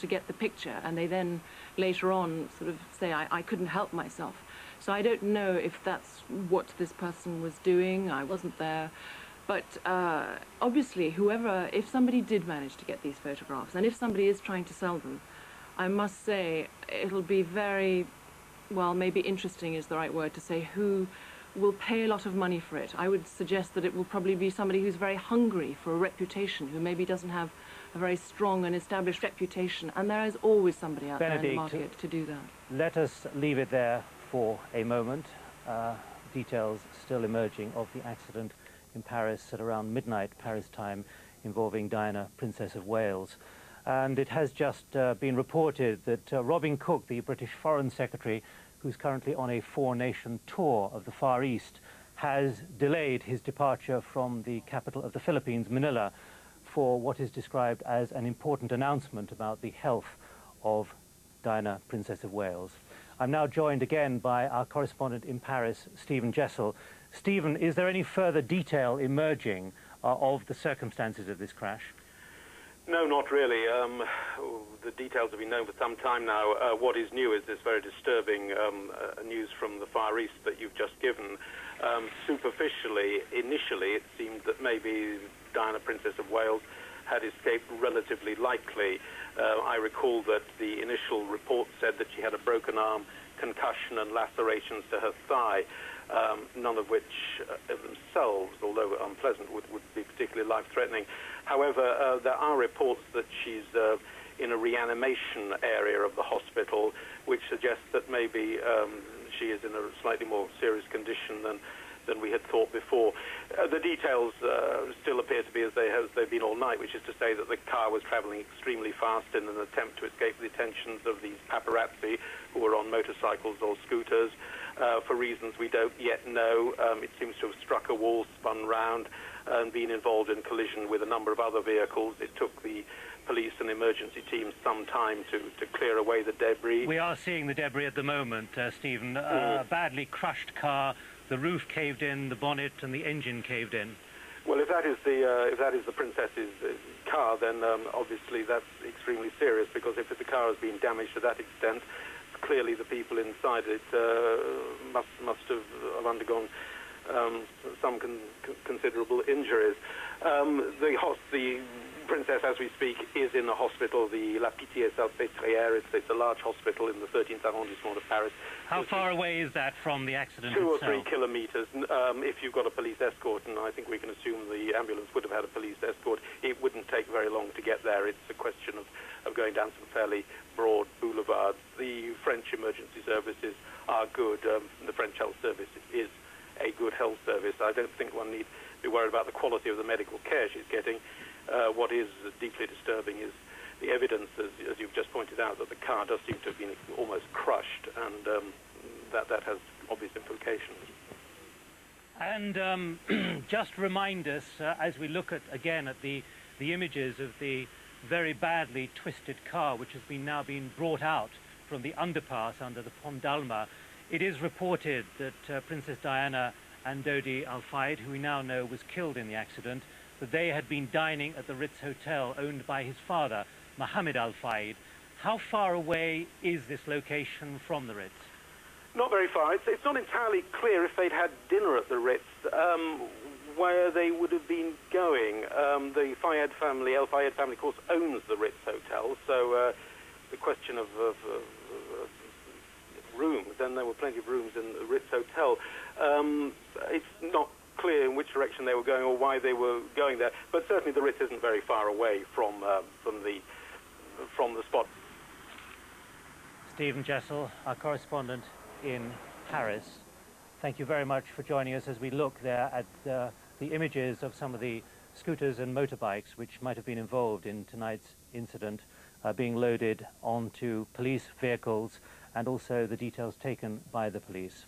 to get the picture, and they then later on sort of say, I couldn't help myself. So I don't know if that's what this person was doing. I wasn't there. But obviously, if somebody did manage to get these photographs, and if somebody is trying to sell them, I must say it'll be very, well, maybe interesting is the right word to say, who will pay a lot of money for it. I would suggest that it will probably be somebody who's very hungry for a reputation, who maybe doesn't have a very strong and established reputation, and there is always somebody out there in the market to do that. Let us leave it there for a moment. Details still emerging of the accident in Paris at around midnight Paris time involving Diana, Princess of Wales. And it has just been reported that Robin Cook, the British Foreign Secretary, who's currently on a four-nation tour of the Far East, has delayed his departure from the capital of the Philippines, Manila, for what is described as an important announcement about the health of Diana, Princess of Wales. I'm now joined again by our correspondent in Paris, Stephen Jessel. Stephen, is there any further detail emerging of the circumstances of this crash? No, not really. The details have been known for some time now. What is new is this very disturbing news from the Far East that you've just given. Superficially, initially, it seemed that maybe Diana, Princess of Wales, had escaped relatively likely. I recall that the initial report said that she had a broken arm, concussion and lacerations to her thigh, none of which themselves, although unpleasant, would be particularly life-threatening. However, there are reports that she's in a reanimation area of the hospital, which suggests that maybe she is in a slightly more serious condition than we had thought before. The details still appear to be as they've been all night, which is to say that the car was travelling extremely fast in an attempt to escape the attentions of these paparazzi who were on motorcycles or scooters. For reasons we don't yet know, it seems to have struck a wall, spun round, and been involved in collision with a number of other vehicles. It took the police and emergency teams some time to clear away the debris. We are seeing the debris at the moment, Stephen. A badly crushed car, the roof caved in, the bonnet and the engine caved in. Well, if that is the princess's car, then obviously that's extremely serious, because if the car has been damaged to that extent, clearly the people inside it must have undergone some considerable injuries. The princess, as we speak, is in a hospital, the La Pitié-Salpêtrière. It's a large hospital in the 13th arrondissement of Paris. How far away is that from the accident 2 or itself? 3 kilometers. If you've got a police escort, and I think we can assume the ambulance would have had a police escort, it wouldn't take very long to get there. It's a question of going down some fairly broad boulevards. The French emergency services are good. The French health service is a good health service. I don't think one need be worried about the quality of the medical care she's getting. What is deeply disturbing is the evidence, as you've just pointed out, that the car does seem to have been almost crushed, and that has obvious implications. And just remind us, as we look again at the images of the very badly twisted car, which has now been brought out from the underpass under the Pont d'Alma, it is reported that Princess Diana and Dodi Al Fayed, who we now know was killed in the accident, that they had been dining at the Ritz Hotel owned by his father, Mohammed Al Fayed. How far away is this location from the Ritz? Not very far. It's not entirely clear if they'd had dinner at the Ritz, where they would have been going. The Fayed family, Al Fayed family, of course, owns the Ritz Hotel, so the question of rooms, then there were plenty of rooms in the Ritz Hotel. It's not clear in which direction they were going or why they were going there, but certainly the Ritz isn't very far away from the spot. Stephen Jessel, our correspondent in Paris, thank you very much for joining us as we look there at the images of some of the scooters and motorbikes which might have been involved in tonight's incident being loaded onto police vehicles, and also the details taken by the police.